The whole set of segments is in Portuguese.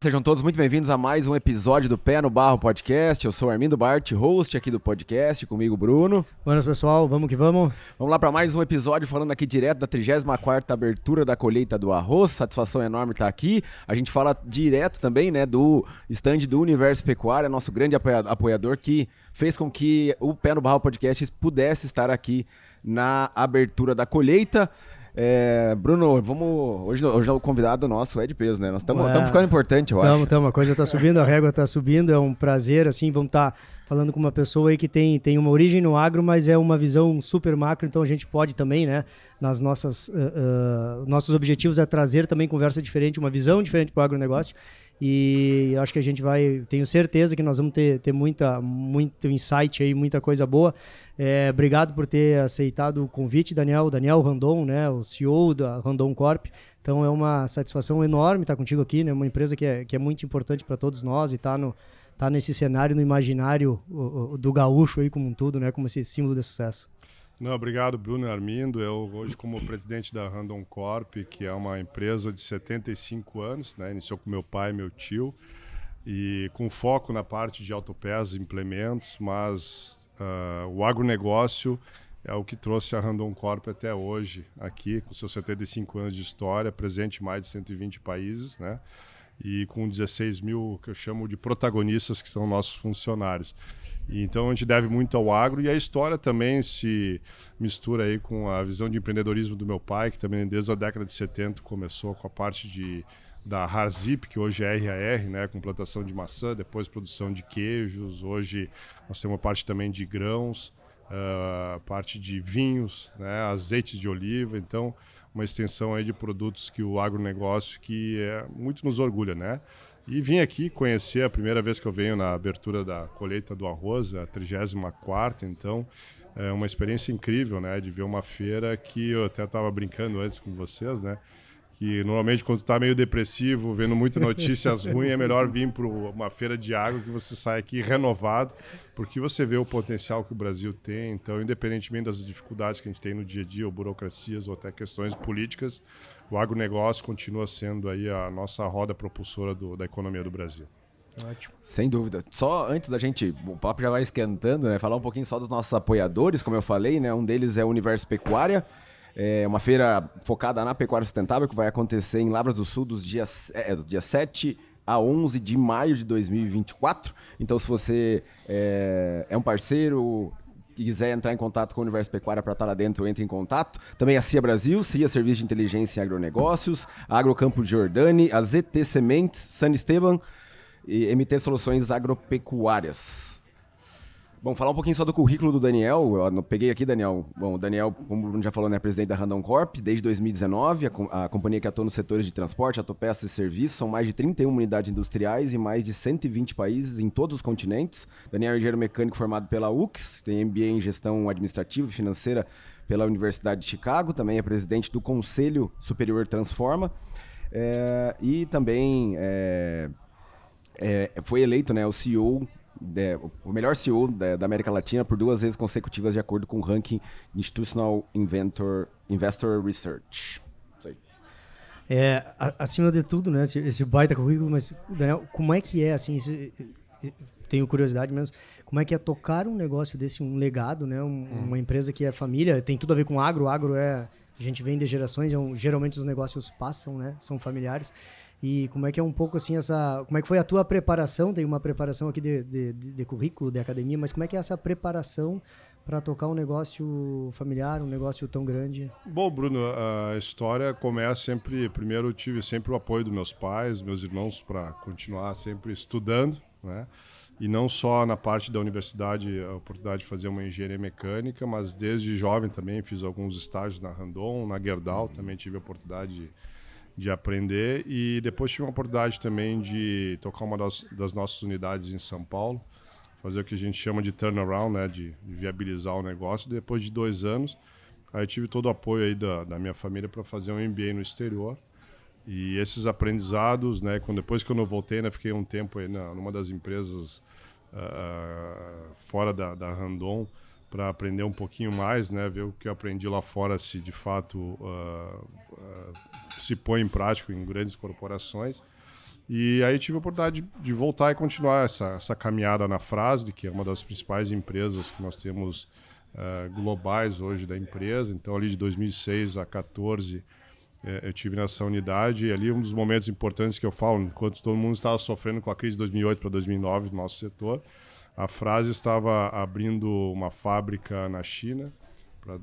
sejam todos muito bem-vindos a mais um episódio do Pé no Barro Podcast. Eu sou Armindo Bart, host aqui do podcast, comigo Bruno. Buenas, pessoal, vamos que vamos. Vamos lá para mais um episódio falando aqui direto da 34ª abertura da colheita do arroz. Satisfação enorme estar aqui. A gente fala direto também, né, do stand do Universo Pecuária, nosso grande apoiador que fez com que o Pé no Barro Podcast pudesse estar aqui na abertura da colheita. Bruno, hoje o convidado nosso é de peso, né? Nós estamos ficando importante, eu acho. A coisa está subindo, a régua está subindo, é um prazer, assim, vamos estar falando com uma pessoa aí que tem uma origem no agro, mas é uma visão super macro, então a gente pode também, né, nas nossos objetivos é trazer também conversa diferente, uma visão diferente para o agronegócio. E acho que a gente tenho certeza que nós vamos ter muito insight aí, muita coisa boa. Obrigado por ter aceitado o convite, Daniel Randon, né, o CEO da Randon Corp. Então é uma satisfação enorme estar contigo aqui, né, uma empresa que é muito importante para todos nós e tá nesse cenário, no imaginário do gaúcho aí como um todo, né, como esse símbolo de sucesso. Não, obrigado, Bruno e Armindo. Eu hoje, como presidente da Randon Corp, que é uma empresa de 75 anos, né? Iniciou com meu pai e meu tio, e com foco na parte de autopeças e implementos, mas o agronegócio é o que trouxe a Randon Corp até hoje, aqui, com seus 75 anos de história, presente em mais de 120 países, né? E com 16 mil, que eu chamo de protagonistas, que são nossos funcionários. Então a gente deve muito ao agro, e a história também se mistura aí com a visão de empreendedorismo do meu pai, que também desde a década de 70 começou com a parte da Harzip, que hoje é RAR, né, com plantação de maçã, depois produção de queijos. Hoje nós temos uma parte também de grãos, parte de vinhos, né, azeites de oliva. Então uma extensão aí de produtos que o agronegócio que muito nos orgulha, né? E vim aqui conhecer, a primeira vez que eu venho na abertura da colheita do arroz, a 34ª, então é uma experiência incrível, né, de ver uma feira que eu até estava brincando antes com vocês, né, que normalmente quando está meio depressivo, vendo muitas notícias ruins, é melhor vir para uma feira de agro, que você sai aqui renovado, porque você vê o potencial que o Brasil tem. Então, independentemente das dificuldades que a gente tem no dia a dia, ou burocracias, ou até questões políticas, o agronegócio continua sendo aí a nossa roda propulsora da economia do Brasil. Ótimo. Sem dúvida. Só antes da gente, o papo já vai esquentando, né? Falar um pouquinho só dos nossos apoiadores, como eu falei, né? Um deles é o Universo Pecuária, é uma feira focada na pecuária sustentável que vai acontecer em Lavras do Sul dos dias 7 a 11 de maio de 2024. Então, se você é um parceiro e quiser entrar em contato com o Universo Pecuária para estar lá dentro, entre em contato. Também a CIA Brasil, CIA Serviço de Inteligência em Agronegócios, a Agrocampo Giordani, a ZT Sementes, San Esteban e MT Soluções Agropecuárias. Bom, falar um pouquinho só do currículo do Daniel. Eu peguei aqui, Daniel. Bom, o Daniel, como o Bruno já falou, é presidente da Randon Corp desde 2019. A companhia que atua nos setores de transporte, autopeças e serviços. São mais de 31 unidades industriais em mais de 120 países em todos os continentes. Daniel é engenheiro mecânico formado pela UX, tem MBA em gestão administrativa e financeira pela Universidade de Chicago. Também é presidente do Conselho Superior Transforma. E também foi eleito, né, o CEO... o melhor CEO da América Latina por 2 vezes consecutivas, de acordo com o ranking Institutional Investor Research. Isso aí. Acima de tudo, né, esse baita currículo, mas, Daniel, como é que assim, tenho curiosidade mesmo, como é que é tocar um negócio desse, um legado, né, uma empresa que é família, tem tudo a ver com agro a gente vem de gerações, geralmente os negócios passam, né, são familiares. E como é que é um pouco assim como é que foi a tua preparação? Tem uma preparação aqui de currículo, de academia, mas como é que é essa preparação para tocar um negócio familiar, um negócio tão grande? Bom, Bruno, a história começa sempre... Primeiro eu tive sempre o apoio dos meus pais, meus irmãos, para continuar sempre estudando, né? E não só na parte da universidade, a oportunidade de fazer uma engenharia mecânica, mas desde jovem também fiz alguns estágios na Randon, na Gerdau, também tive a oportunidade de aprender, e depois tive a oportunidade também de tocar uma das nossas unidades em São Paulo, fazer o que a gente chama de turnaround, né, de viabilizar o negócio. Depois de 2 anos, aí tive todo o apoio aí da minha família para fazer um MBA no exterior. E esses aprendizados, né, depois que eu não voltei, né, fiquei um tempo aí numa das empresas fora da Randon, para aprender um pouquinho mais, né, ver o que eu aprendi lá fora, se de fato se põe em prática em grandes corporações. E aí tive a oportunidade de voltar e continuar essa caminhada na Fras-le, que é uma das principais empresas que nós temos globais hoje da empresa. Então ali de 2006 a 2014 eu tive nessa unidade, e ali um dos momentos importantes que eu falo, enquanto todo mundo estava sofrendo com a crise de 2008 para 2009 do nosso setor, a Fras-le estava abrindo uma fábrica na China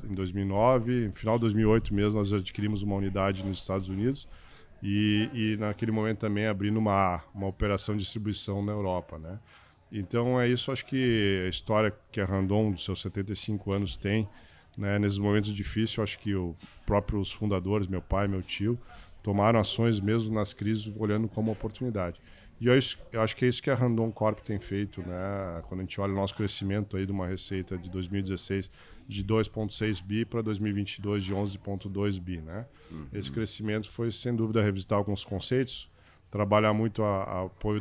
em 2009, no final de 2008 mesmo nós adquirimos uma unidade nos Estados Unidos e naquele momento também abrindo uma operação de distribuição na Europa, né? Então é isso, acho que a história que a Randon, dos seus 75 anos, tem, né, nesses momentos difíceis. Eu acho que os próprios fundadores, meu pai, meu tio, tomaram ações mesmo nas crises, olhando como oportunidade. E eu acho que é isso que a Randon Corp tem feito, né? Quando a gente olha o nosso crescimento aí de uma receita de 2016 de 2,6 bi para 2022 de 11,2 bi, né? Esse crescimento foi, sem dúvida, revisitar alguns conceitos, trabalhar muito a apoio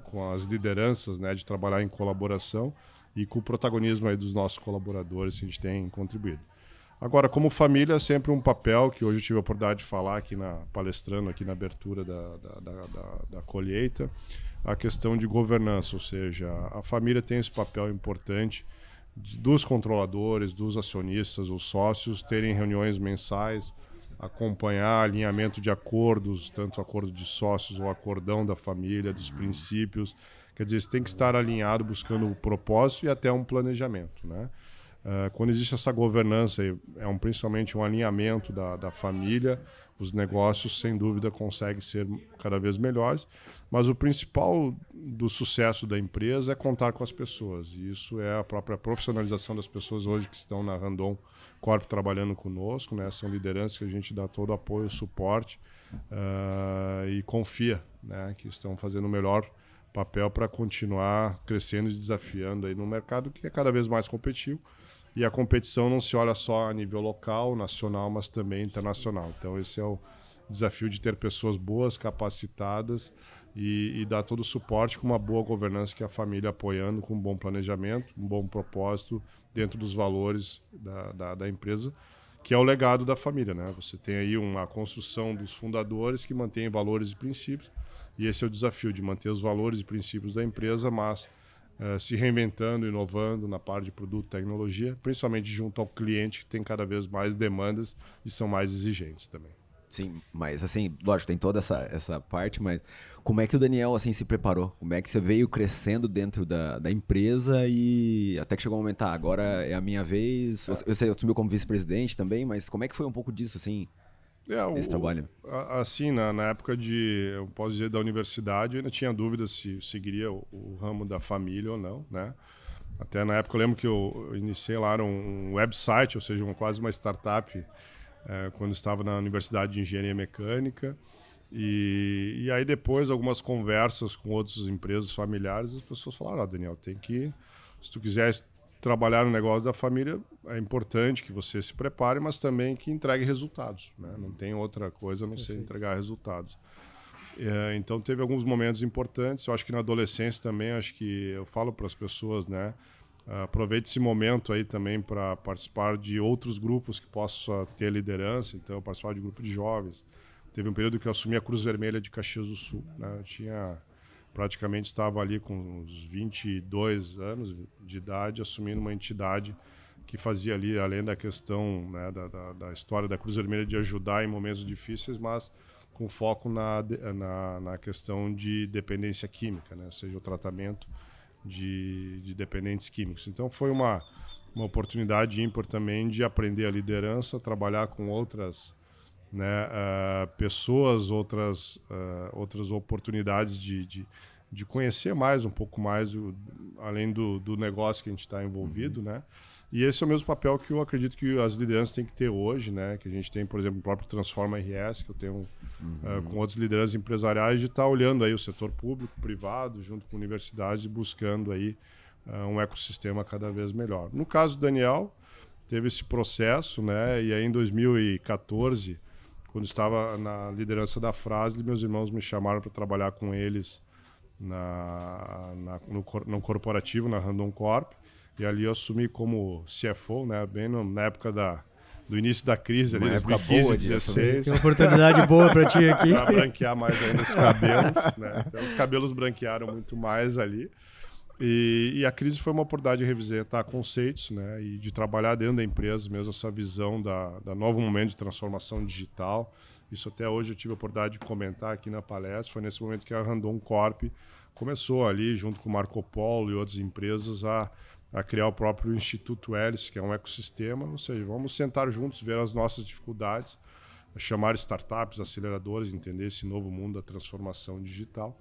com as lideranças, né, de trabalhar em colaboração e com o protagonismo aí dos nossos colaboradores que a gente tem contribuído. Agora, como família, sempre um papel que hoje eu tive a oportunidade de falar aqui palestrando aqui na abertura da colheita, a questão de governança, ou seja, a família tem esse papel importante dos controladores, dos acionistas, os sócios terem reuniões mensais, acompanhar alinhamento de acordos, tanto acordo de sócios ou acordão da família, dos princípios. Quer dizer, você tem que estar alinhado buscando o propósito e até um planejamento, né? Quando existe essa governança, principalmente um alinhamento da família, os negócios, sem dúvida, conseguem ser cada vez melhores. Mas o principal do sucesso da empresa é contar com as pessoas. E isso é a própria profissionalização das pessoas hoje que estão na Randon Corp trabalhando conosco, né? São lideranças que a gente dá todo o apoio, suporte e confia, né, que estão fazendo o melhor papel para continuar crescendo e desafiando aí no mercado que é cada vez mais competitivo. E a competição não se olha só a nível local, nacional, mas também internacional. Então esse é o desafio de ter pessoas boas, capacitadas e dar todo o suporte com uma boa governança, que é a família apoiando, com um bom planejamento, um bom propósito dentro dos valores da empresa, que é o legado da família, né? Você tem aí uma construção dos fundadores que mantém valores e princípios, e esse é o desafio de manter os valores e princípios da empresa, mas se reinventando, inovando na parte de produto e tecnologia, principalmente junto ao cliente, que tem cada vez mais demandas e são mais exigentes também. Sim, mas assim, lógico, tem toda essa parte, mas como é que o Daniel assim se preparou? Como é que você veio crescendo dentro da empresa e até que chegou um momento, agora é a minha vez? Você assumiu como vice-presidente também, mas como é que foi um pouco disso, assim, esse trabalho? Assim, na época eu posso dizer, da universidade, eu ainda tinha dúvida se seguiria o ramo da família ou não, né? Até na época eu lembro que eu iniciei lá um website, ou seja, quase uma startup, quando estava na Universidade de Engenharia Mecânica. E aí depois, algumas conversas com outras empresas familiares, as pessoas falaram, Daniel, se tu quiser trabalhar no negócio da família, é importante que você se prepare, mas também que entregue resultados, né? Não tem outra coisa a não ser entregar resultados. Então teve alguns momentos importantes. Eu acho que na adolescência também, acho que eu falo para as pessoas, né? Aproveite esse momento aí também para participar de outros grupos que possam ter liderança. Então eu participava de grupo de jovens. Teve um período que eu assumi a Cruz Vermelha de Caxias do Sul, né? Eu praticamente estava ali com uns 22 anos de idade, assumindo uma entidade que fazia ali, além da questão, né, da história da Cruz Vermelha de ajudar em momentos difíceis, mas com foco na questão de dependência química, né? Ou seja, o tratamento de dependentes químicos. Então foi uma oportunidade ímpar também de aprender a liderança, trabalhar com outras, né, pessoas, outras oportunidades de conhecer mais, um pouco mais, além do negócio que a gente está envolvido, né? E esse é o mesmo papel que eu acredito que as lideranças têm que ter hoje, né? Que a gente tem, por exemplo, o próprio Transforma RS, que eu tenho com outras lideranças empresariais, de estar olhando aí o setor público, privado, junto com universidades, buscando aí um ecossistema cada vez melhor. No caso do Daniel, teve esse processo, né? E aí em 2014, quando estava na liderança da Fras-le, meus irmãos me chamaram para trabalhar com eles no corporativo, na Randon Corp. E ali eu assumi como CFO, né? Bem na época da do início da crise, ali, Uma época 2015, boa 2016. Tem uma oportunidade boa para ti aqui. Para branquear mais ainda os cabelos, né? Então, os cabelos branquearam muito mais ali. E a crise foi uma oportunidade de revisitar conceitos, né? E de trabalhar dentro da empresa mesmo essa visão da novo momento de transformação digital. Isso até hoje eu tive a oportunidade de comentar aqui na palestra. Foi nesse momento que a Randon Corp começou ali, junto com o Marco Polo e outras empresas, a criar o próprio Instituto Hélice, que é um ecossistema. Ou seja, vamos sentar juntos, ver as nossas dificuldades, chamar startups, aceleradoras, entender esse novo mundo da transformação digital.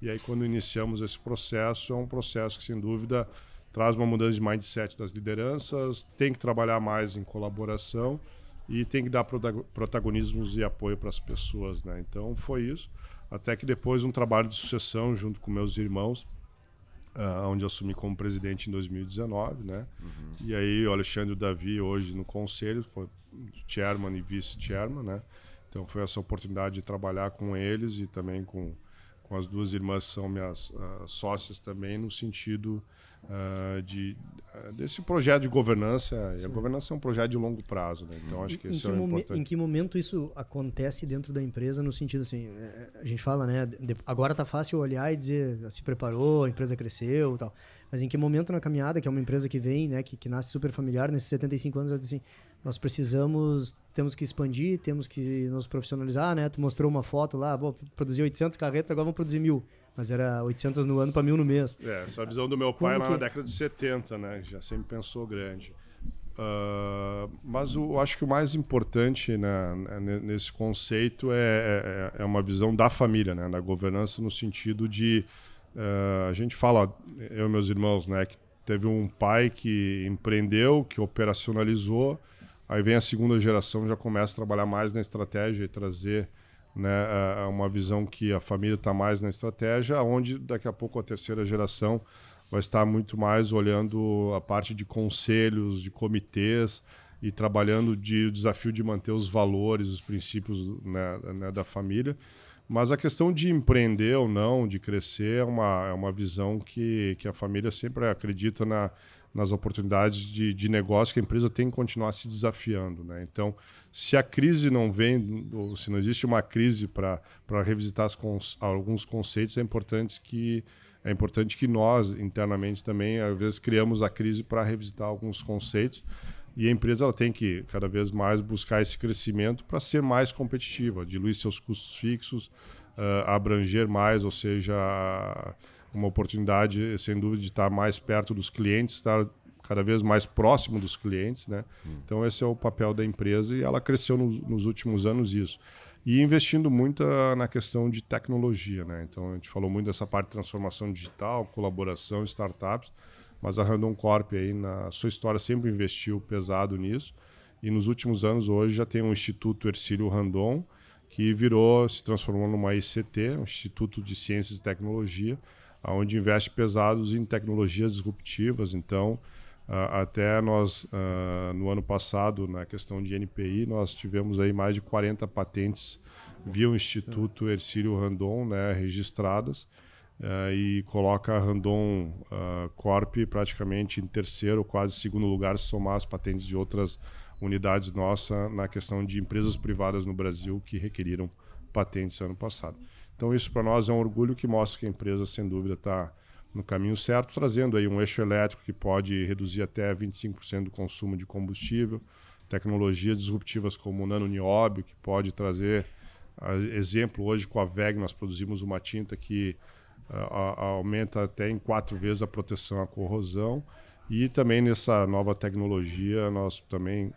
E aí, quando iniciamos esse processo, é um processo que, sem dúvida, traz uma mudança de mindset das lideranças, tem que trabalhar mais em colaboração e tem que dar protagonismos e apoio para as pessoas, né? Então, foi isso. Até que depois, um trabalho de sucessão junto com meus irmãos, onde eu assumi como presidente em 2019, né? Uhum. E aí, o Alexandre e o Davi, hoje no conselho, foi chairman e vice-chairman, né? Então, foi essa oportunidade de trabalhar com eles e também com as duas irmãs que são minhas sócias também, no sentido desse projeto de governança. Sim. E a governança é um projeto de longo prazo, né? Então, acho que esse é o importante. Em que momento isso acontece dentro da empresa, no sentido assim, a gente fala, né, agora tá fácil olhar e dizer, se preparou, a empresa cresceu e tal, mas em que momento na caminhada, que é uma empresa que vem, né, que nasce super familiar, nesses 75 anos, assim, nós temos que expandir, temos que nos profissionalizar, né? Tu mostrou uma foto lá, produzir 800 carretas, agora vamos produzir 1.000. Mas era 800 no ano para 1.000 no mês. Essa visão do meu pai lá na década de 70, né? Já sempre pensou grande. Mas eu acho que o mais importante, né, nesse conceito é uma visão da família, né? Da governança, no sentido de... a gente fala, eu e meus irmãos, né? Que teve um pai que empreendeu, que operacionalizou. Aí vem a segunda geração, já começa a trabalhar mais na estratégia e trazer, né, uma visão que a família está mais na estratégia, onde daqui a pouco a terceira geração vai estar muito mais olhando a parte de conselhos, de comitês e trabalhando o desafio de manter os valores, os princípios, né, da família. Mas a questão de empreender ou não, de crescer, é uma visão que a família sempre acredita nas oportunidades de negócio, que a empresa tem que continuar se desafiando, né? Então, se a crise não vem, ou se não existe uma crise para revisitar alguns conceitos, é importante que nós, internamente também, às vezes, criamos a crise para revisitar alguns conceitos. E a empresa ela tem que, cada vez mais, buscar esse crescimento para ser mais competitiva, diluir seus custos fixos, abranger mais, ou seja, uma oportunidade, sem dúvida, de estar mais perto dos clientes, estar cada vez mais próximo dos clientes, né? Então, esse é o papel da empresa e ela cresceu nos últimos anos isso. E investindo muito na questão de tecnologia, né? Então, a gente falou muito dessa parte de transformação digital, colaboração, startups, mas a Randon Corp, aí, na sua história, sempre investiu pesado nisso. E nos últimos anos, hoje, já tem um Instituto Hercílio Randon, que se transformou numa ICT, um Instituto de Ciências e Tecnologia, onde investe pesados em tecnologias disruptivas. Então, até nós, no ano passado, na questão de NPI, nós tivemos aí mais de 40 patentes via o Instituto Hercílio Randon, né, registradas, e coloca a Randon Corp praticamente em terceiro ou quase segundo lugar, se somar as patentes de outras unidades nossas na questão de empresas privadas no Brasil que requeriram patentes ano passado. Então, isso para nós é um orgulho que mostra que a empresa, sem dúvida, está no caminho certo, trazendo aí um eixo elétrico que pode reduzir até 25% do consumo de combustível, tecnologias disruptivas como o nanonióbio, que pode trazer, exemplo, hoje com a VEG nós produzimos uma tinta que aumenta até em 4 vezes a proteção à corrosão, e também nessa nova tecnologia nós também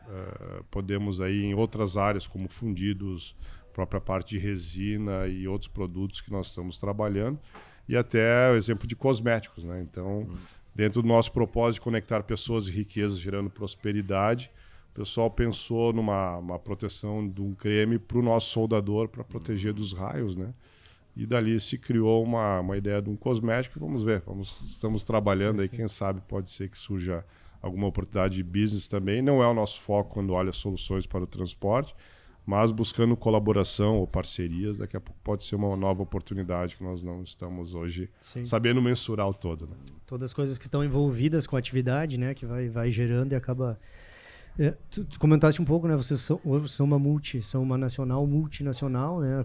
podemos aí em outras áreas como fundidos, própria parte de resina e outros produtos que nós estamos trabalhando, e até o exemplo de cosméticos, né? Então, dentro do nosso propósito de conectar pessoas e riquezas gerando prosperidade, o pessoal pensou numa proteção de um creme para o nosso soldador, para proteger dos raios, né? E dali se criou uma ideia de um cosmético. Vamos ver, estamos trabalhando aí, quem sabe pode ser que surja alguma oportunidade de business também. Não é o nosso foco quando olha soluções para o transporte, mas buscando colaboração ou parcerias, daqui a pouco pode ser uma nova oportunidade que nós não estamos hoje sabendo mensurar o todo, né? Todas as coisas que estão envolvidas com a atividade, né, que vai gerando e acaba Tu comentaste um pouco, né? Vocês são uma nacional multinacional, né?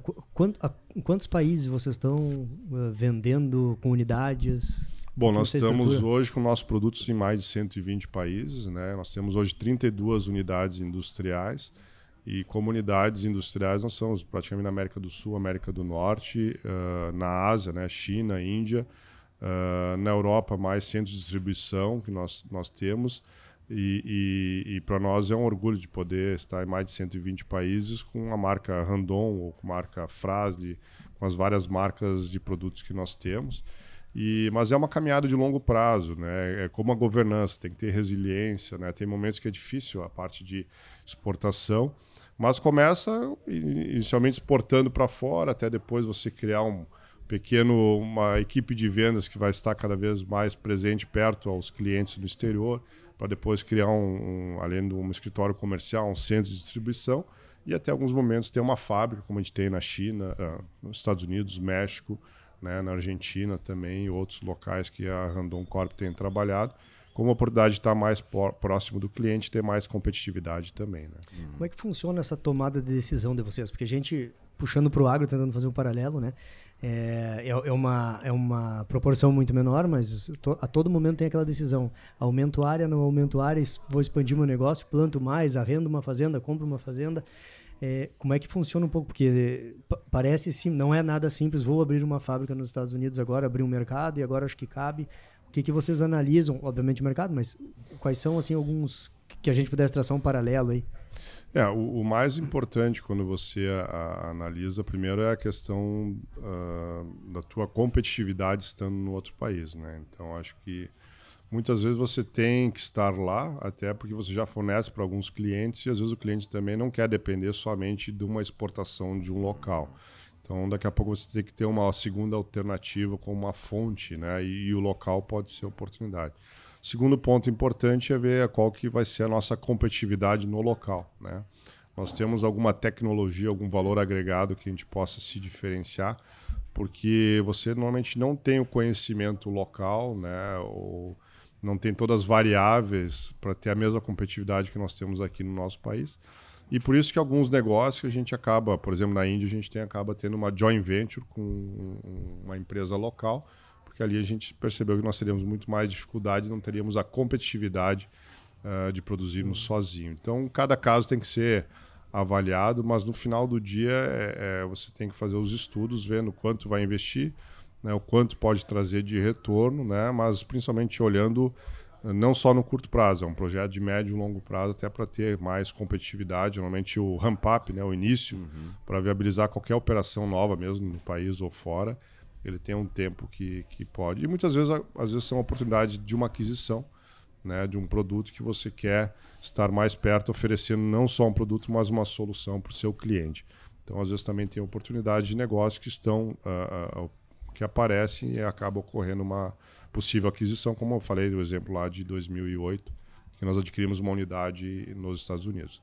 Em quantos países vocês estão vendendo com unidades? Bom, nós estamos hoje com nossos produtos em mais de 120 países, né? Nós temos hoje 32 unidades industriais e comunidades industriais nós somos praticamente na América do Sul, América do Norte, na Ásia, né? China, Índia, na Europa mais centros de distribuição que nós temos. E para nós é um orgulho de poder estar em mais de 120 países com a marca Randon ou com a marca Fras-le, com as várias marcas de produtos que nós temos. Mas é uma caminhada de longo prazo, né? É como a governança, tem que ter resiliência, né? Tem momentos que é difícil a parte de exportação, mas começa inicialmente exportando para fora, até depois você criar uma equipe de vendas que vai estar cada vez mais presente perto aos clientes no exterior, para depois criar além de um escritório comercial, um centro de distribuição e até alguns momentos ter uma fábrica, como a gente tem na China, nos Estados Unidos, México, né, na Argentina também e outros locais que a Randon Corp tem trabalhado, com a oportunidade de estar mais próximo do cliente e ter mais competitividade também. Né? Como é que funciona essa tomada de decisão de vocês? Porque a gente, puxando para o agro, tentando fazer um paralelo, né? É uma proporção muito menor, mas a todo momento tem aquela decisão. Aumento área, não aumento área, vou expandir meu negócio, planto mais, arrendo uma fazenda, compro uma fazenda. Como é que funciona um pouco? Porque parece, sim, não é nada simples. Vou abrir uma fábrica nos Estados Unidos agora, abrir um mercado e agora acho que cabe. O que vocês analisam? Obviamente o mercado, mas quais são assim, alguns que a gente pudesse traçar um paralelo aí? O mais importante quando você analisa, primeiro é a questão da tua competitividade estando no outro país, né? Então, acho que muitas vezes você tem que estar lá, até porque você já fornece para alguns clientes e às vezes o cliente também não quer depender somente de uma exportação de um local. Então, daqui a pouco você tem que ter uma segunda alternativa com uma fonte, né? E o local pode ser oportunidade. Segundo ponto importante é ver qual que vai ser a nossa competitividade no local, né? Nós temos alguma tecnologia, algum valor agregado que a gente possa se diferenciar, porque você normalmente não tem o conhecimento local, né? Ou não tem todas as variáveis para ter a mesma competitividade que nós temos aqui no nosso país. E por isso que alguns negócios a gente acaba, por exemplo, na Índia, a gente acaba tendo uma joint venture com uma empresa local, porque ali a gente percebeu que nós teríamos muito mais dificuldade, não teríamos a competitividade de produzirmos sozinho. Então, cada caso tem que ser avaliado, mas no final do dia você tem que fazer os estudos, vendo quanto vai investir, né, o quanto pode trazer de retorno, né, mas principalmente olhando não só no curto prazo, é um projeto de médio e longo prazo, até para ter mais competitividade. Normalmente o ramp-up, né, o início, para viabilizar qualquer operação nova mesmo no país ou fora, ele tem um tempo que pode. E muitas vezes, às vezes, são oportunidades de uma aquisição, né, de um produto que você quer estar mais perto, oferecendo não só um produto, mas uma solução para o seu cliente. Então, às vezes, também tem oportunidades de negócio que aparecem e acaba ocorrendo uma possível aquisição, como eu falei do exemplo lá de 2008, que nós adquirimos uma unidade nos Estados Unidos.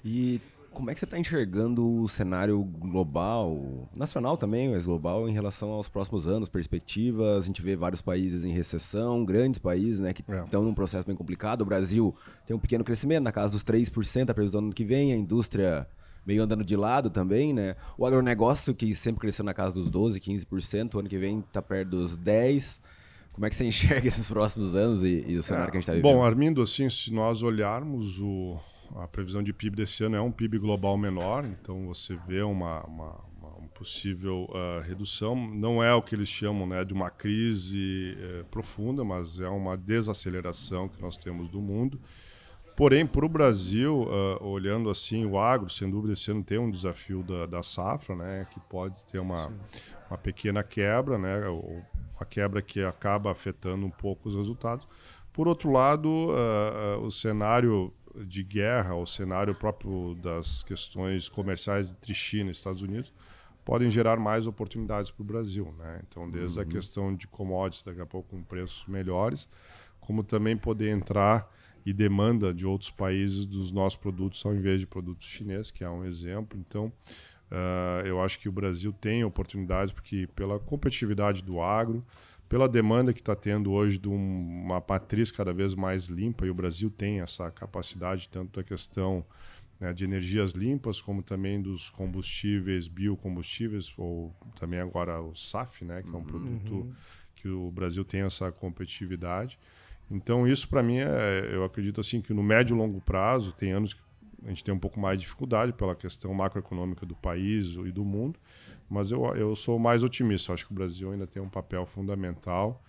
E como é que você está enxergando o cenário global, nacional também, mas global, em relação aos próximos anos, perspectivas? A gente vê vários países em recessão, grandes países, né, que estão num processo bem complicado. O Brasil tem um pequeno crescimento, na casa dos 3%, a previsão do ano que vem, a indústria meio andando de lado também, né? O agronegócio, que sempre cresceu na casa dos 12%, 15%, o ano que vem está perto dos 10%. Como é que você enxerga esses próximos anos e o cenário que a gente está vivendo? Bom, Armindo, assim, se nós olharmos a previsão de PIB desse ano é um PIB global menor, então você vê uma possível redução. Não é o que eles chamam, né, de uma crise profunda, mas é uma desaceleração que nós temos do mundo. Porém, para o Brasil, olhando assim, o agro, sem dúvida, esse ano tem um desafio da safra, né, que pode ter uma pequena quebra, né, uma quebra que acaba afetando um pouco os resultados. Por outro lado, o cenário de guerra, o cenário próprio das questões comerciais entre China e Estados Unidos, podem gerar mais oportunidades para o Brasil, né? Então, desde a questão de commodities, daqui a pouco com preços melhores, como também poder entrar e demanda de outros países dos nossos produtos ao invés de produtos chineses, que é um exemplo. Então, eu acho que o Brasil tem oportunidades, porque pela competitividade do agro, pela demanda que está tendo hoje de uma matriz cada vez mais limpa, e o Brasil tem essa capacidade, tanto da questão, né, de energias limpas, como também dos combustíveis, biocombustíveis, ou também agora o SAF, né, que é um produto que o Brasil tem essa competitividade. Então isso para mim eu acredito assim que no médio e longo prazo, tem anos que a gente tem um pouco mais de dificuldade pela questão macroeconômica do país e do mundo, mas eu sou mais otimista. Eu acho que o Brasil ainda tem um papel fundamental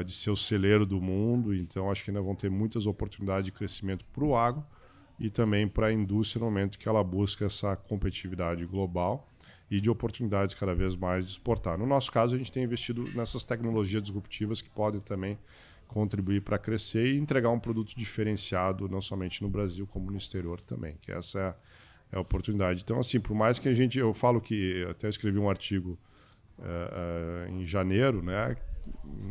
de ser o celeiro do mundo, então acho que ainda vão ter muitas oportunidades de crescimento para o agro e também para a indústria no momento que ela busca essa competitividade global e de oportunidades cada vez mais de exportar. No nosso caso, a gente tem investido nessas tecnologias disruptivas que podem também contribuir para crescer e entregar um produto diferenciado, não somente no Brasil, como no exterior também, que essa é a oportunidade. Então, assim, por mais que eu falo que, até escrevi um artigo em janeiro, né,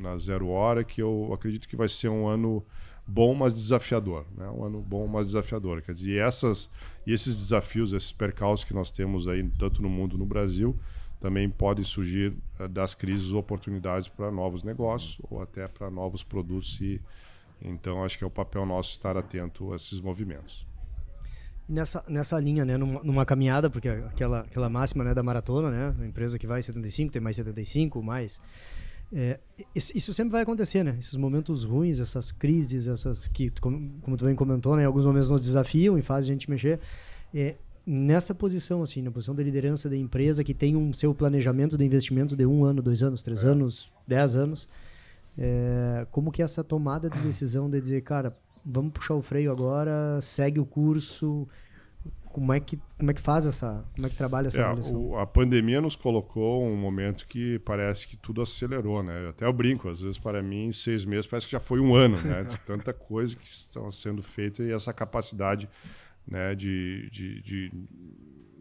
na Zero Hora, que eu acredito que vai ser um ano bom, mas desafiador, né? Um ano bom, mas desafiador. Quer dizer, esses desafios, esses percalços que nós temos aí, tanto no mundo no Brasil, também podem surgir das crises oportunidades para novos negócios ou até para novos produtos. Então, acho que é o papel nosso estar atento a esses movimentos. Nessa linha, né, numa caminhada, porque aquela máxima, né, da maratona, né, a empresa que vai 75, tem mais 75, mais... isso sempre vai acontecer, né? Esses momentos ruins, essas crises, essas que, como tu bem comentou, né, em alguns momentos nos desafiam e fazem a gente mexer. Nessa posição, assim, na posição da liderança da empresa, que tem um seu planejamento de investimento de 1 ano, 2 anos, 3 anos, 10 anos, como que é essa tomada de decisão de dizer, cara, vamos puxar o freio agora, segue o curso... Como é que faz como é que trabalha essa avaliação? A pandemia nos colocou um momento que parece que tudo acelerou, né? Até eu brinco, às vezes para mim 6 meses parece que já foi 1 ano, né? De tanta coisa que estão sendo feita e essa capacidade, né,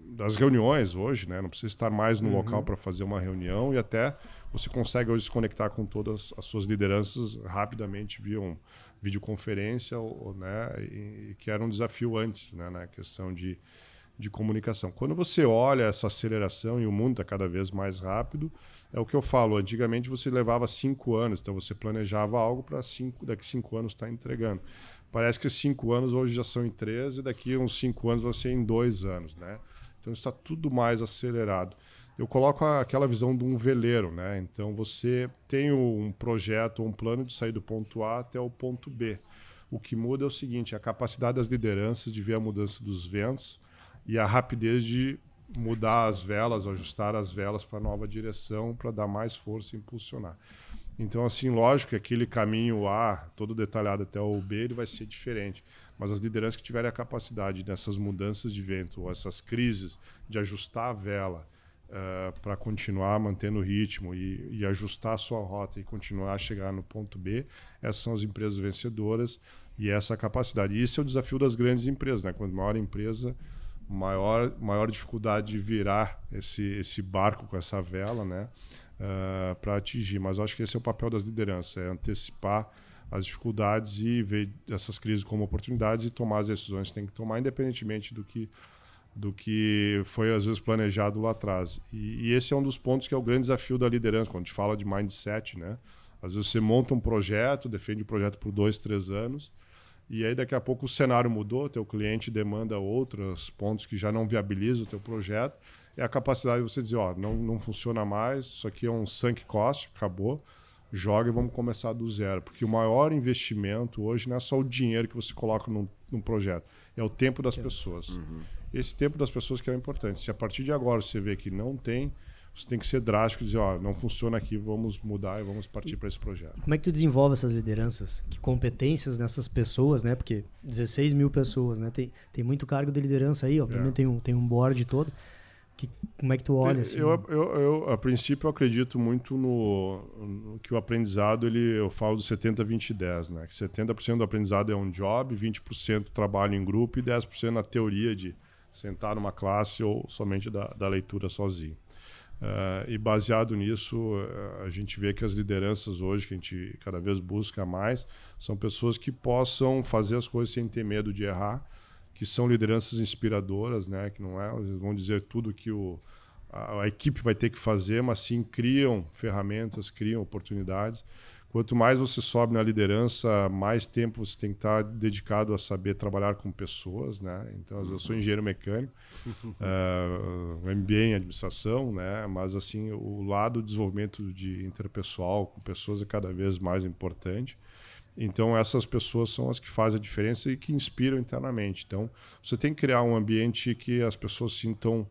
das reuniões hoje, né? Não precisa estar mais no local para fazer uma reunião e até você consegue hoje se conectar com todas as suas lideranças rapidamente via videoconferência, né? E que era um desafio antes, né? Na questão de comunicação. Quando você olha essa aceleração e o mundo está cada vez mais rápido, é o que eu falo, antigamente você levava 5 anos, então você planejava algo para daqui 5 anos estar entregando. Parece que 5 anos hoje já são em 3 e daqui uns 5 anos vai ser em 2 anos, né? Então está tudo mais acelerado. Eu coloco aquela visão de um veleiro, né? Então você tem um projeto, um plano de sair do ponto A até o ponto B. O que muda é o seguinte, a capacidade das lideranças de ver a mudança dos ventos e a rapidez de mudar as velas, ajustar as velas para a nova direção, para dar mais força e impulsionar. Então, assim, lógico que aquele caminho A, todo detalhado até o B, ele vai ser diferente. Mas as lideranças que tiverem a capacidade dessas mudanças de vento, ou essas crises, de ajustar a vela para continuar mantendo o ritmo e ajustar a sua rota e continuar a chegar no ponto B, essas são as empresas vencedoras e essa capacidade. E esse é o desafio das grandes empresas, né? Quanto maior a empresa, maior dificuldade de virar esse barco com essa vela, né? Para atingir. Mas eu acho que esse é o papel das lideranças, é antecipar as dificuldades e ver essas crises como oportunidades e tomar as decisões que tem que tomar, independentemente do que foi às vezes planejado lá atrás. E esse é um dos pontos que é o grande desafio da liderança, quando a gente fala de mindset, né? Às vezes você monta um projeto, defende o projeto por 2, 3 anos, e aí daqui a pouco o cenário mudou, teu cliente demanda outros pontos que já não viabilizam o teu projeto, é a capacidade de você dizer, não funciona mais, isso aqui é um sunk cost, acabou, joga e vamos começar do zero. Porque o maior investimento hoje não é só o dinheiro que você coloca num projeto, é o tempo das pessoas. Esse tempo das pessoas que é importante. Se a partir de agora você vê que não tem, você tem que ser drástico e dizer, não funciona aqui, vamos mudar e vamos partir para esse projeto. Como é que tu desenvolve essas lideranças? Que competências nessas pessoas, né? Porque 16 mil pessoas, né? Tem muito cargo de liderança aí, obviamente tem um board todo. Como é que tu olha? Assim? Eu, a princípio, eu acredito muito no que o aprendizado, eu falo do 70-20-10, né? Que 70% do aprendizado é um job, 20% trabalho em grupo e 10% na teoria de sentar numa classe ou somente da leitura sozinho. E baseado nisso, a gente vê que as lideranças hoje, que a gente cada vez busca mais, são pessoas que possam fazer as coisas sem ter medo de errar, que são lideranças inspiradoras, né? Que não eles vão dizer tudo que a equipe vai ter que fazer, mas sim criam ferramentas, criam oportunidades. Quanto mais você sobe na liderança, mais tempo você tem que estar dedicado a saber trabalhar com pessoas, né? Então, eu sou engenheiro mecânico, MBA em administração, né? Mas assim, o lado do desenvolvimento de interpessoal com pessoas é cada vez mais importante. Então, essas pessoas são as que fazem a diferença e que inspiram internamente. Então, você tem que criar um ambiente que as pessoas sintam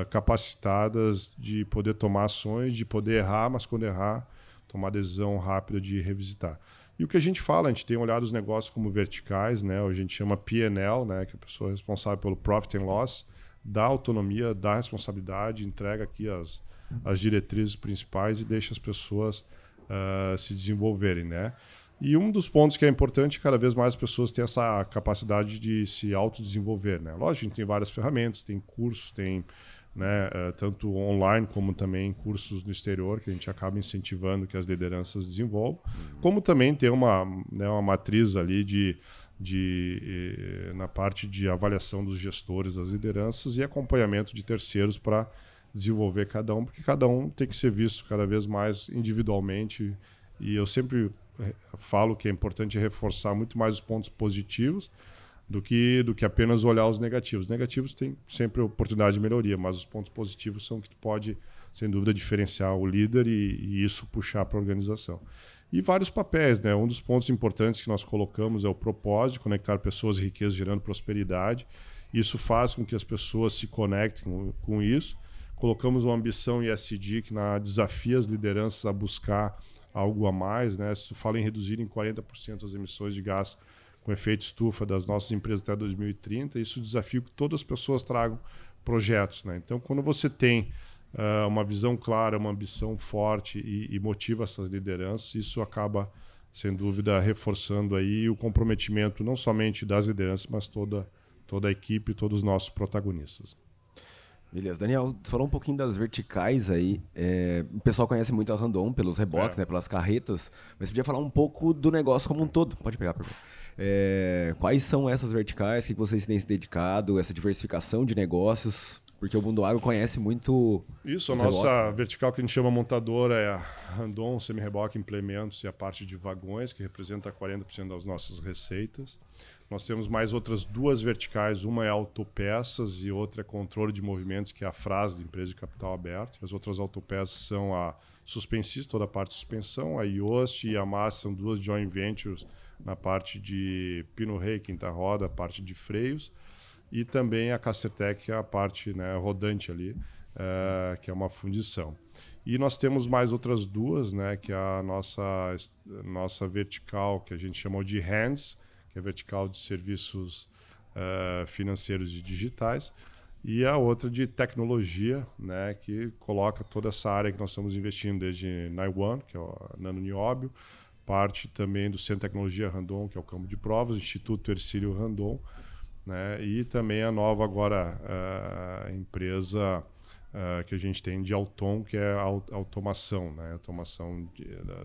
capacitadas de poder tomar ações, de poder errar, mas quando errar, tomar decisão rápida de revisitar. E o que a gente fala, a gente tem olhado os negócios como verticais, né? A gente chama P&L, né? Que é a pessoa responsável pelo Profit and Loss, dá autonomia, dá responsabilidade, entrega aqui as diretrizes principais e deixa as pessoas se desenvolverem, né? E um dos pontos que é importante, cada vez mais as pessoas têm essa capacidade de se autodesenvolver, né? Lógico, a gente tem várias ferramentas, tem cursos, tem, né, tanto online como também cursos no exterior, que a gente acaba incentivando que as lideranças desenvolvam, como também tem uma matriz ali na parte de avaliação dos gestores das lideranças e acompanhamento de terceiros para desenvolver cada um, porque cada um tem que ser visto cada vez mais individualmente. E eu sempre falo que é importante reforçar muito mais os pontos positivos do que apenas olhar os negativos. Os negativos têm sempre oportunidade de melhoria, mas os pontos positivos são que tu pode, sem dúvida, diferenciar o líder e isso puxar para a organização. E vários papéis, né? Um dos pontos importantes que nós colocamos é o propósito, conectar pessoas e riqueza gerando prosperidade. Isso faz com que as pessoas se conectem com isso. Colocamos uma ambição ESG que desafia as lideranças a buscar algo a mais, né? Se tu fala em reduzir em 40% as emissões de gás com efeito estufa das nossas empresas até 2030, isso desafia que todas as pessoas tragam projetos, né? Então, quando você tem uma visão clara, uma ambição forte e motiva essas lideranças, isso acaba, sem dúvida, reforçando aí o comprometimento não somente das lideranças, mas toda a equipe, todos os nossos protagonistas. Beleza. Daniel, você falou um pouquinho das verticais aí. O pessoal conhece muito a Randon pelos reboques, né, pelas carretas, mas podia falar um pouco do negócio como um todo. Pode pegar, por favor. Quais são essas verticais? O que vocês têm se dedicado? Essa diversificação de negócios? Porque o mundo agro conhece muito... Isso, a nossa vertical que a gente chama montadora é a Randon, semi-reboque, implementos e a parte de vagões, que representa 40% das nossas receitas. Nós temos mais outras duas verticais, uma é autopeças e outra é controle de movimentos, que é a Fras, de empresa de capital aberto. As outras autopeças são a Suspensys, toda a parte de suspensão, a Yoast e a Massa são duas joint ventures na parte de pino rei, quinta roda, a parte de freios, e também a Castertec, que é a parte, né, rodante ali, que é uma fundição. E nós temos mais outras duas, né, que é a nossa vertical, que a gente chamou de Hands, que é vertical de serviços financeiros e digitais, e a outra de tecnologia, né, que coloca toda essa área que nós estamos investindo desde NIONE, que é o Nano Nióbio, parte também do Centro de Tecnologia Randon, que é o campo de provas, Instituto Hercílio Randon, né, e também a nova agora empresa que a gente tem de Autom, que é a automação, né? Automação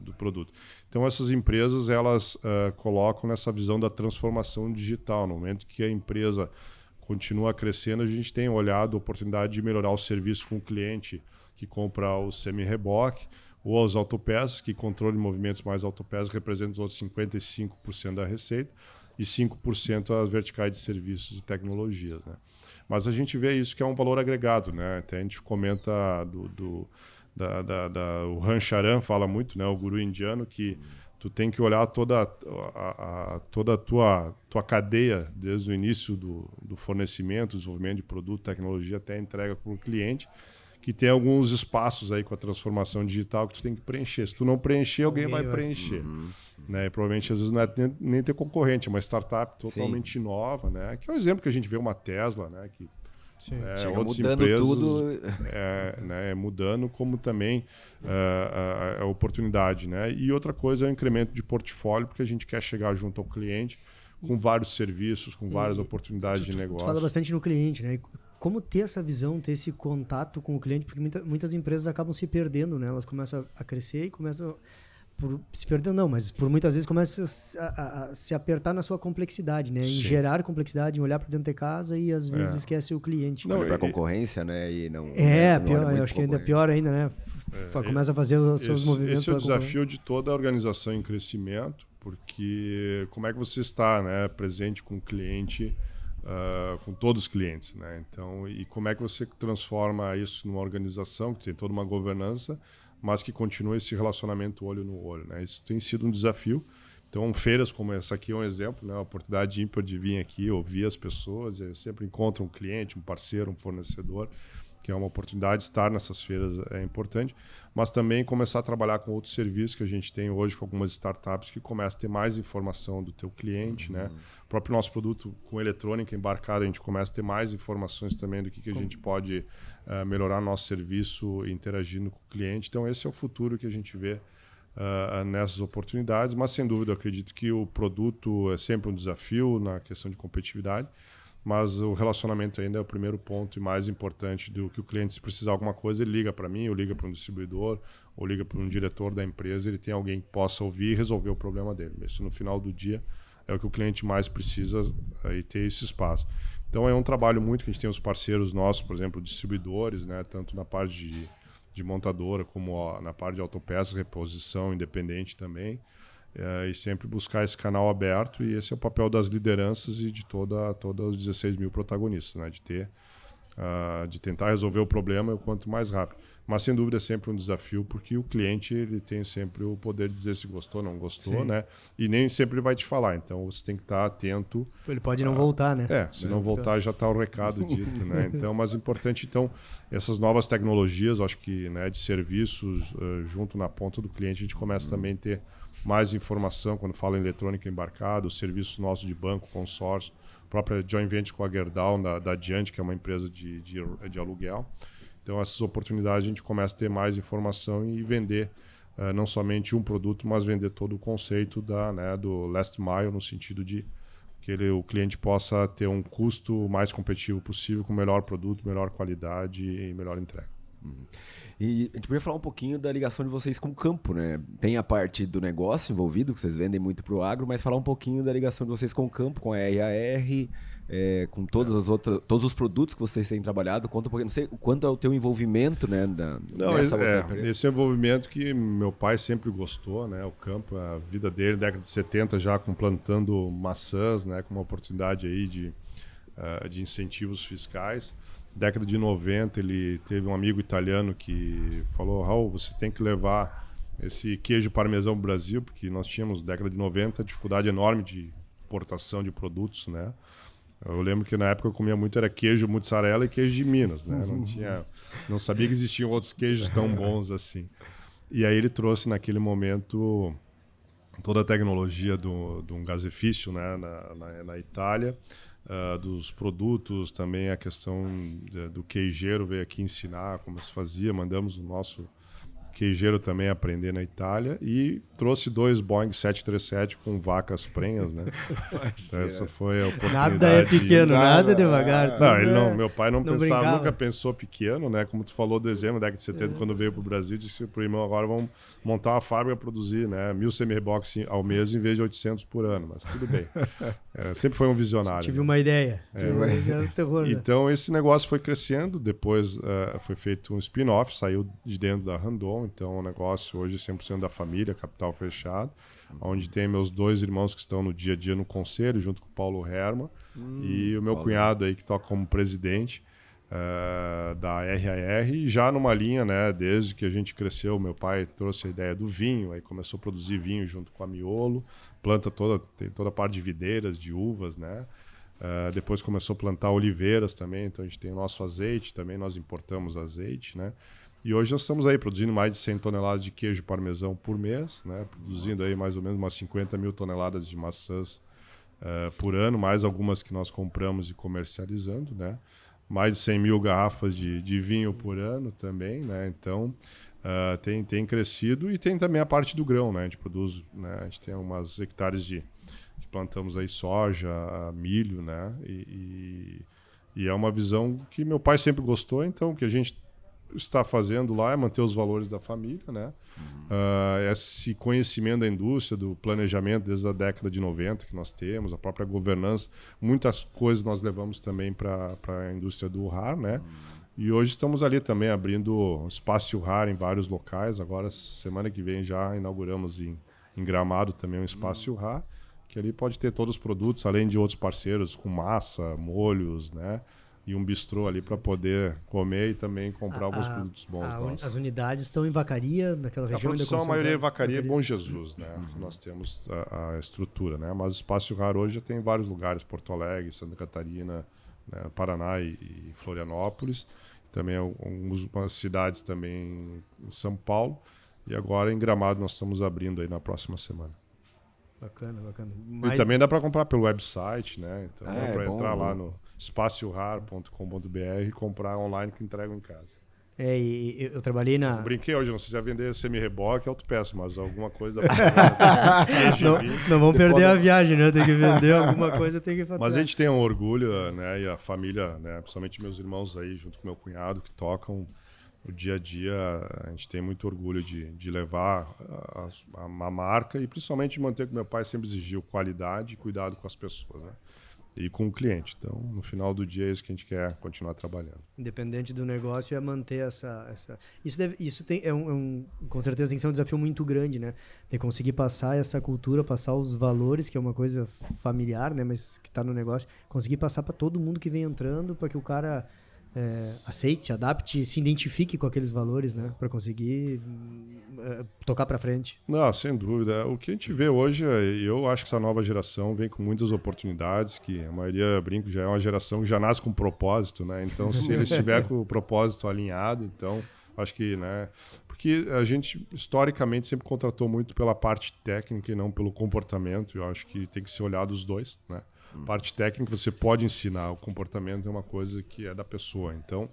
do produto. Então, essas empresas elas colocam nessa visão da transformação digital. No momento que a empresa continua crescendo, a gente tem olhado a oportunidade de melhorar o serviço com o cliente que compra o semi-reboque ou as autopeças, que controle de movimentos mais autopeças representam os outros 55% da receita e 5% as verticais de serviços e tecnologias, né? Mas a gente vê isso que é um valor agregado, né? Até a gente comenta o Ram Charan fala muito, né? O guru indiano, que tu tem que olhar toda a tua cadeia, desde o início do fornecimento, desenvolvimento de produto, tecnologia, até a entrega para o cliente, que tem alguns espaços aí com a transformação digital que tu tem que preencher. Se tu não preencher, alguém vai preencher. Né? E provavelmente, às vezes, não é nem ter concorrente, é uma startup totalmente nova, né? Que é um exemplo que a gente vê uma Tesla, né? Que outras mudando empresas, tudo. Né? Mudando, como também a oportunidade. Né? E outra coisa é o incremento de portfólio, porque a gente quer chegar junto ao cliente com vários serviços, com várias oportunidades de negócio. Tu fala bastante no cliente, né? Como ter essa visão, ter esse contato com o cliente, porque muitas empresas acabam se perdendo, né? Elas começam a crescer e começam se perdendo não, mas por muitas vezes começa a se apertar na sua complexidade, né? Em Sim. gerar complexidade, em olhar para dentro de casa e às vezes esquece o cliente. Não, para concorrência, né? E não, pior, eu acho que ainda é pior ainda, né? Começa a fazer os seus movimentos. Esse é o desafio de toda a organização em crescimento, porque como é que você está, né, presente com o cliente, com todos os clientes, né? Então, e como é que você transforma isso numa organização que tem toda uma governança, mas que continua esse relacionamento olho no olho, né? Isso tem sido um desafio. Então, feiras como essa aqui é um exemplo, né? A oportunidade ímpar de vir aqui, ouvir as pessoas, eu sempre encontro um cliente, um parceiro, um fornecedor, que é uma oportunidade de estar nessas feiras é importante, mas também começar a trabalhar com outros serviços que a gente tem hoje com algumas startups que começam a ter mais informação do teu cliente, né? O próprio nosso produto com eletrônica embarcada, a gente começa a ter mais informações também do que a gente pode melhorar nosso serviço interagindo com o cliente. Então, esse é o futuro que a gente vê nessas oportunidades, mas sem dúvida eu acredito que o produto é sempre um desafio na questão de competitividade, mas o relacionamento ainda é o primeiro ponto e mais importante do que o cliente, se precisar de alguma coisa, ele liga para mim, ou liga para um distribuidor, ou liga para um diretor da empresa, ele tem alguém que possa ouvir e resolver o problema dele. Isso no final do dia é o que o cliente mais precisa e ter esse espaço. Então é um trabalho muito que a gente tem os parceiros nossos, por exemplo, distribuidores, né, tanto na parte de montadora como na parte de autopeças, reposição independente também. E sempre buscar esse canal aberto, e esse é o papel das lideranças e de todos os 16 mil protagonistas, né? De tentar resolver o problema o quanto mais rápido. Mas sem dúvida é sempre um desafio, porque o cliente ele tem sempre o poder de dizer se gostou ou não gostou, né? E nem sempre ele vai te falar, então você tem que estar atento. Ele pode não voltar, né? Se não voltar já está o recado dito, né? Então, mas importante, então, essas novas tecnologias, acho que, né, de serviços junto na ponta do cliente, a gente começa também a ter mais informação quando fala em eletrônica embarcada, o serviço nosso de banco, consórcio, a própria joint venture com a Gerdau, da Adiante, que é uma empresa de aluguel. Então, essas oportunidades a gente começa a ter mais informação e vender não somente um produto, mas vender todo o conceito do last mile, no sentido de que o cliente possa ter um custo mais competitivo possível, com melhor produto, melhor qualidade e melhor entrega. E a gente podia falar um pouquinho da ligação de vocês com o campo, né? Tem a parte do negócio envolvido, que vocês vendem muito para o agro, mas falar um pouquinho da ligação de vocês com o campo, com a RAR, com todas as outras, todos os produtos que vocês têm trabalhado. Conta um pouquinho, não sei quanto é o teu envolvimento, né? Esse envolvimento que meu pai sempre gostou, né? O campo, a vida dele, década de 70 já plantando maçãs, né? Com uma oportunidade aí de incentivos fiscais. Década de 90, ele teve um amigo italiano que falou: Raul, você tem que levar esse queijo parmesão para o Brasil, porque nós tínhamos, década de 90, dificuldade enorme de importação de produtos, né? Eu lembro que na época eu comia muito, era queijo mussarela e queijo de Minas, né? Não sabia que existiam outros queijos tão bons assim. E aí ele trouxe naquele momento toda a tecnologia de um gasefício, né? na Itália, dos produtos, também a questão do queijeiro veio aqui ensinar como se fazia, mandamos o nosso queijeiro também aprender na Itália e trouxe 2 Boeing 737 com vacas prenhas, né? Então, essa foi a oportunidade. Nada é pequeno, nada devagar. Meu pai não pensava, brincava. nunca pensou pequeno, né? Como tu falou, dezembro, década de 70, quando veio para o Brasil, disse pro irmão: agora vamos montar uma fábrica para produzir, né, 1000 semi-box ao mês em vez de 800 por ano, mas tudo bem. Sempre foi um visionário. Tive uma ideia. Então esse negócio foi crescendo, depois foi feito um spin-off, saiu de dentro da Randon, então o negócio hoje é 100% da família, capital fechado, onde tem meus 2 irmãos que estão no dia a dia no conselho, junto com o Paulo Herman, e o meu cunhado aí que toca como presidente da RAR, e já numa linha, né, desde que a gente cresceu, meu pai trouxe a ideia do vinho, aí começou a produzir vinho junto com a Miolo, tem toda a parte de videiras, de uvas, né? Depois começou a plantar oliveiras também, então a gente tem o nosso azeite também, nós importamos azeite, né? E hoje nós estamos aí produzindo mais de 100 toneladas de queijo parmesão por mês, né? Produzindo aí mais ou menos umas 50 mil toneladas de maçãs por ano, mais algumas que nós compramos e comercializando, né? Mais de 100 mil garrafas de vinho por ano também, né? Então tem crescido, e tem também a parte do grão, né? A gente produz, né? A gente tem umas hectares que plantamos aí soja, milho, né? E é uma visão que meu pai sempre gostou, então que a gente está fazendo lá é manter os valores da família, né? Esse conhecimento da indústria, do planejamento desde a década de 90 que nós temos, a própria governança, muitas coisas nós levamos também para a indústria do RAR, né? E hoje estamos ali também abrindo espaço RAR em vários locais. Agora, semana que vem, já inauguramos em Gramado também um espaço RAR, que ali pode ter todos os produtos, além de outros parceiros com massa, molhos, né? E um bistrô ali para poder comer e também comprar alguns produtos bons. As unidades estão em Vacaria, naquela região? A produção, a maioria é Vacaria e Bom Jesus, né? Nós temos a estrutura, né? Mas o Espaço RAR hoje já tem em vários lugares, Porto Alegre, Santa Catarina, né? Paraná e Florianópolis. Também algumas cidades também em São Paulo. E agora em Gramado nós estamos abrindo aí na próxima semana. Bacana. E também dá para comprar pelo website, né? Então dá para entrar lá no espaciorar.com.br e comprar online que entregam em casa. E eu trabalhei na... Eu brinquei hoje, não sei se ia vender semi-reboque, eu peço, mas alguma coisa dá pra não vamos perder a viagem, né? Tem que vender alguma coisa, tem que fazer. Mas a gente tem um orgulho, né? E a família, né? Principalmente meus irmãos aí, junto com meu cunhado, que tocam o dia a dia, a gente tem muito orgulho de levar a marca e principalmente manter o que meu pai sempre exigiu, qualidade e cuidado com as pessoas, né? E com o cliente. Então, no final do dia, é isso que a gente quer continuar trabalhando. Independente do negócio, é manter essa... Isso com certeza tem que ser um desafio muito grande, né? De conseguir passar essa cultura, passar os valores, que é uma coisa familiar, né? Mas que está no negócio. Conseguir passar para todo mundo que vem entrando, para que o cara aceite, se adapte, se identifique com aqueles valores, né? Para conseguir tocar para frente. Não, sem dúvida. O que a gente vê hoje, eu acho que essa nova geração vem com muitas oportunidades, que a maioria, brinco, já é uma geração que já nasce com propósito, né? Então, se eles estiver com o propósito alinhado, então, acho que, né? Porque a gente, historicamente, sempre contratou muito pela parte técnica e não pelo comportamento. Eu acho que tem que ser olhado os dois, né? Parte técnica você pode ensinar, o comportamento é uma coisa que é da pessoa. Então,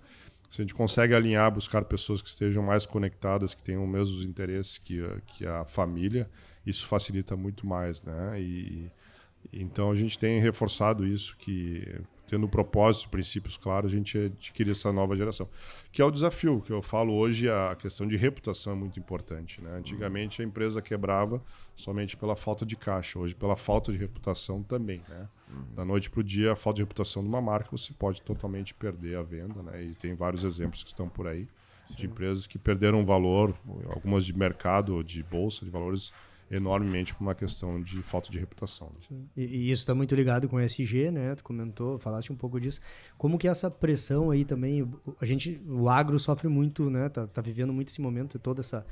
se a gente consegue alinhar, buscar pessoas que estejam mais conectadas, que tenham os mesmos interesses que a família, isso facilita muito mais, né? Então a gente tem reforçado isso, que tendo propósito, princípios claros, a gente adquire essa nova geração. Que é o desafio, que eu falo hoje, a questão de reputação é muito importante, né? Antigamente a empresa quebrava somente pela falta de caixa, hoje pela falta de reputação também, né? Da noite para o dia, a falta de reputação de uma marca, você pode totalmente perder a venda, né? E tem vários exemplos que estão por aí, de empresas que perderam valor, algumas de mercado, de bolsa, de valores enormemente por uma questão de falta de reputação. E isso está muito ligado com o ESG, né? Tu comentou, falaste um pouco disso. Como que essa pressão aí também, o agro sofre muito, né? Tá vivendo muito esse momento, toda essa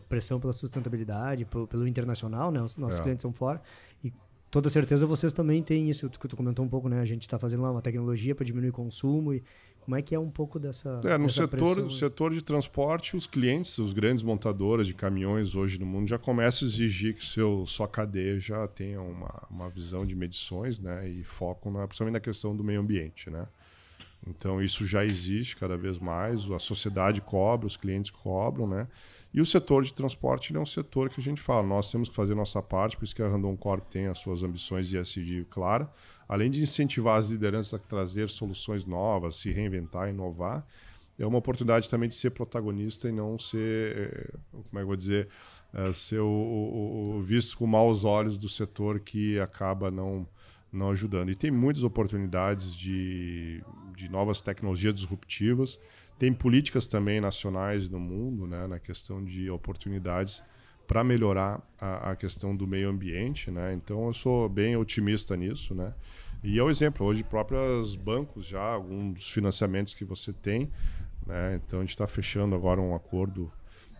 pressão pela sustentabilidade, pelo internacional, né? Os nossos clientes são fora. E toda certeza vocês também têm isso que tu comentou um pouco, né? A gente está fazendo lá uma tecnologia para diminuir o consumo e como é que é um pouco dessa no pressão? setor de transporte, os clientes, os grandes montadoras de caminhões hoje no mundo já começam a exigir que sua cadeia já tenha uma visão de medições, né? E foco principalmente na questão do meio ambiente, né? Então isso já existe cada vez mais, a sociedade cobra, os clientes cobram, né? E o setor de transporte é um setor que a gente fala, nós temos que fazer a nossa parte, por isso que a Randon Corp tem as suas ambições ESG claras, além de incentivar as lideranças a trazer soluções novas, se reinventar, inovar, é uma oportunidade também de ser protagonista e não ser, como é que eu vou dizer, ser o visto com maus olhos do setor que acaba não ajudando. E tem muitas oportunidades de novas tecnologias disruptivas, tem políticas também nacionais no mundo, né, na questão de oportunidades para melhorar a questão do meio ambiente, né? Então eu sou bem otimista nisso, né? E é o exemplo, hoje próprios bancos já, alguns dos financiamentos que você tem, né? Então a gente está fechando agora um acordo,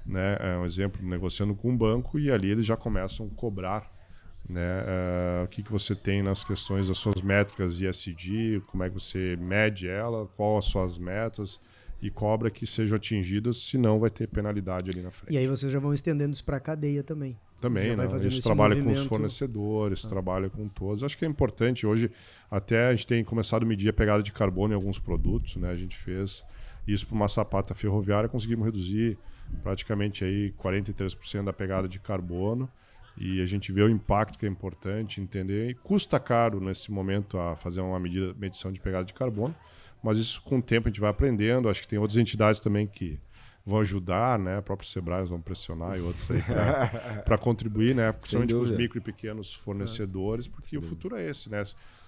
né? É um exemplo, negociando com um banco e ali eles já começam a cobrar, né? O que você tem nas questões das suas métricas ESG, como é que você mede ela, qual as suas metas e cobra que sejam atingidas, senão vai ter penalidade ali na frente. E aí vocês já vão estendendo isso para a cadeia também. Também, né? Isso trabalha com os fornecedores, trabalha com todos. Acho que é importante. Hoje, até a gente tem começado a medir a pegada de carbono em alguns produtos, né? A gente fez isso para uma sapata ferroviária, conseguimos reduzir praticamente aí 43% da pegada de carbono. E a gente vê o impacto que é importante entender. E custa caro nesse momento a fazer uma medição de pegada de carbono, mas isso com o tempo a gente vai aprendendo. Acho que tem outras entidades também que vão ajudar, né? O próprio Sebrae vão pressionar e outros aí para contribuir, né? Principalmente com os micro e pequenos fornecedores, porque o futuro é esse, né?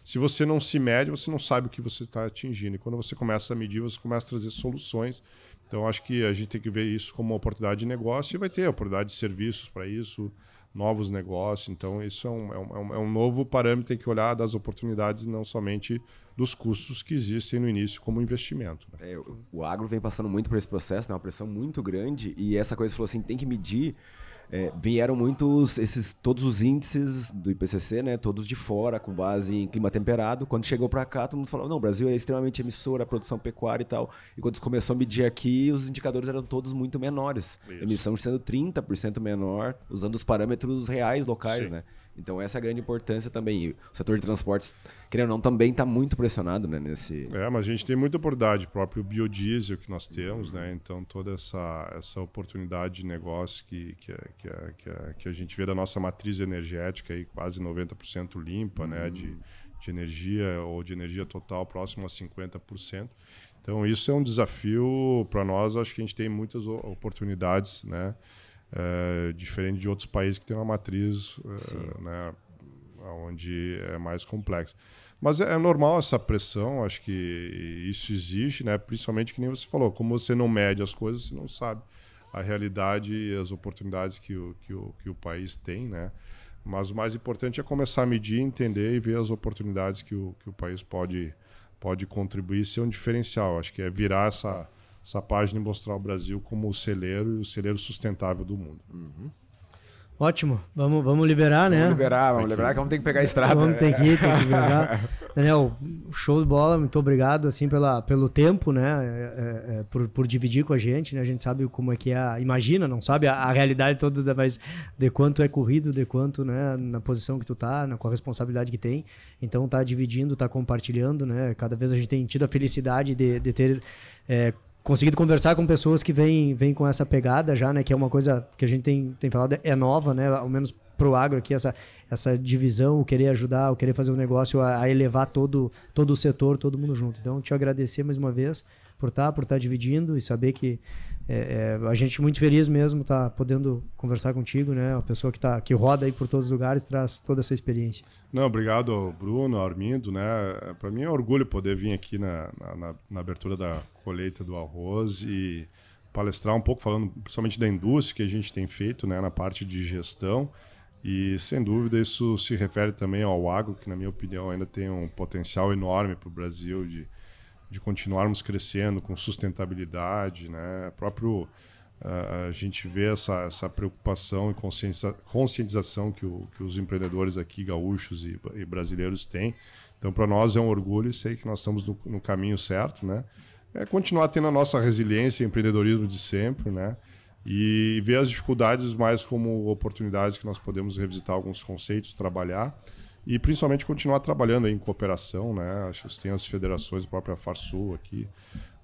Se você não se mede, você não sabe o que você está atingindo. E quando você começa a medir, você começa a trazer soluções. Então, acho que a gente tem que ver isso como uma oportunidade de negócio e vai ter oportunidade de serviços para isso, novos negócios. Então, isso é um novo parâmetro, tem que olhar das oportunidades e não somente dos custos que existem no início como investimento. Né? O agro vem passando muito por esse processo, né? Uma pressão muito grande, e essa coisa falou assim, tem que medir. Vieram todos os índices do IPCC, né, todos de fora, com base em clima temperado. Quando chegou para cá, todo mundo falou, não, o Brasil é extremamente emissor, a produção pecuária e tal. E quando começou a medir aqui, os indicadores eram todos muito menores. Isso. Emissão sendo 30% menor, usando os parâmetros reais locais, sim, né? Então essa é a grande importância também. E o setor de transportes, querendo ou não, também está muito pressionado, né, nesse... mas a gente tem muita oportunidade, o próprio biodiesel que nós temos, né? Então toda essa oportunidade de negócio que a gente vê da nossa matriz energética, aí, quase 90% limpa, né? De energia ou de energia total próximo a 50%. Então isso é um desafio para nós, acho que a gente tem muitas oportunidades, né? Diferente de outros países que têm uma matriz né, onde é mais complexo. Mas é normal essa pressão, acho que isso existe, né? Principalmente que nem você falou, como você não mede as coisas, você não sabe a realidade e as oportunidades que o país tem, né? Mas o mais importante é começar a medir, entender e ver as oportunidades que o país pode contribuir e ser um diferencial. Acho que é virar essa página e mostrar o Brasil como o celeiro e o celeiro sustentável do mundo. Uhum. Ótimo, vamos liberar, né? Vamos liberar que vamos ter que pegar a estrada. Vamos ter que liberar. Daniel, show de bola, muito obrigado assim, pelo tempo, né? Por dividir com a gente, né? A gente sabe como é que é, imagina, não sabe a realidade toda, mas de quanto é corrido, de quanto, né? Na posição que tu tá, com a responsabilidade que tem. Então tá dividindo, tá compartilhando, né? Cada vez a gente tem tido a felicidade de ter... conseguido conversar com pessoas que vêm com essa pegada já, né? Que é uma coisa que a gente tem falado, é nova, né? Ao menos pro agro aqui, essa divisão, o querer ajudar, o querer fazer um negócio a elevar todo o setor, todo mundo junto. Então, te agradecer mais uma vez por estar dividindo e saber que a gente muito feliz mesmo tá podendo conversar contigo, né? Uma pessoa que roda aí por todos os lugares, traz toda essa experiência. Não, obrigado, Bruno, Armindo, né? Para mim é um orgulho poder vir aqui na abertura da colheita do arroz e palestrar um pouco, falando principalmente da indústria que a gente tem feito, né, na parte de gestão. E, sem dúvida, isso se refere também ao agro, que, na minha opinião, ainda tem um potencial enorme para o Brasil de continuarmos crescendo com sustentabilidade, né? A gente vê essa preocupação e conscientização que os empreendedores aqui, gaúchos e brasileiros, têm. Então, para nós é um orgulho e sei que nós estamos no caminho certo, né? Continuar tendo a nossa resiliência e empreendedorismo de sempre, né? E ver as dificuldades mais como oportunidades que nós podemos revisitar alguns conceitos, trabalhar e principalmente continuar trabalhando aí em cooperação, né? Acho que tem as federações, a própria Farsul aqui,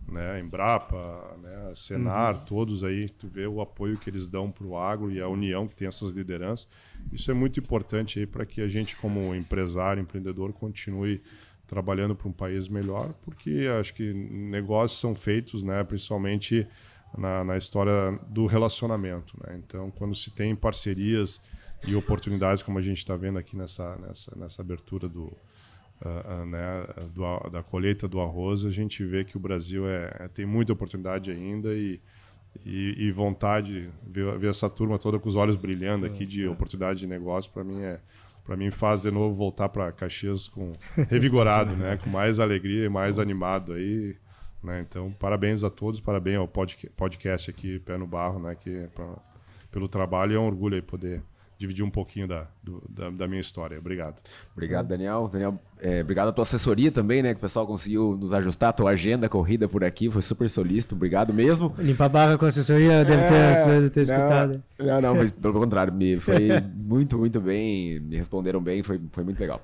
né? Embrapa, né? Senar, todos aí, tu vê o apoio que eles dão para o agro e a união que tem essas lideranças. Isso é muito importante aí para que a gente, como empresário, empreendedor, continue trabalhando para um país melhor, porque acho que negócios são feitos, né? Principalmente na história do relacionamento, né? Então, quando se tem parcerias e oportunidades, como a gente está vendo aqui nessa abertura da colheita do arroz, a gente vê que o Brasil tem muita oportunidade ainda e vontade de ver essa turma toda com os olhos brilhando aqui de oportunidade de negócio. Para mim faz de novo voltar para Caxias revigorado, né? Com mais alegria e mais animado aí. Né? Então, parabéns a todos, parabéns ao podcast aqui, Pé no Barro, né? Pelo trabalho, e é um orgulho aí poder dividir um pouquinho da minha história. Obrigado. Obrigado, Daniel. Obrigado à tua assessoria também, né? Que o pessoal conseguiu nos ajustar, a tua agenda, corrida por aqui, foi super solícito. Obrigado mesmo. Limpar a barra com a assessoria, deve ter escutado. Não, pelo contrário, foi muito, muito bem, me responderam bem, foi muito legal.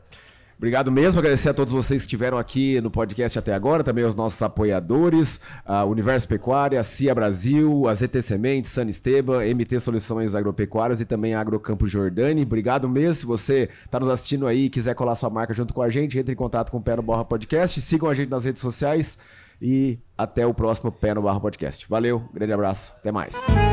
Obrigado mesmo, agradecer a todos vocês que estiveram aqui no podcast até agora, também aos nossos apoiadores, a Universo Pecuária, a CIA Brasil, a ZT Sementes, San Esteban, MT Soluções Agropecuárias e também a Agrocampo Jordani. Obrigado mesmo, se você está nos assistindo aí e quiser colar sua marca junto com a gente, entre em contato com o Pé no Barra Podcast, sigam a gente nas redes sociais e até o próximo Pé no Barra Podcast. Valeu, grande abraço, até mais.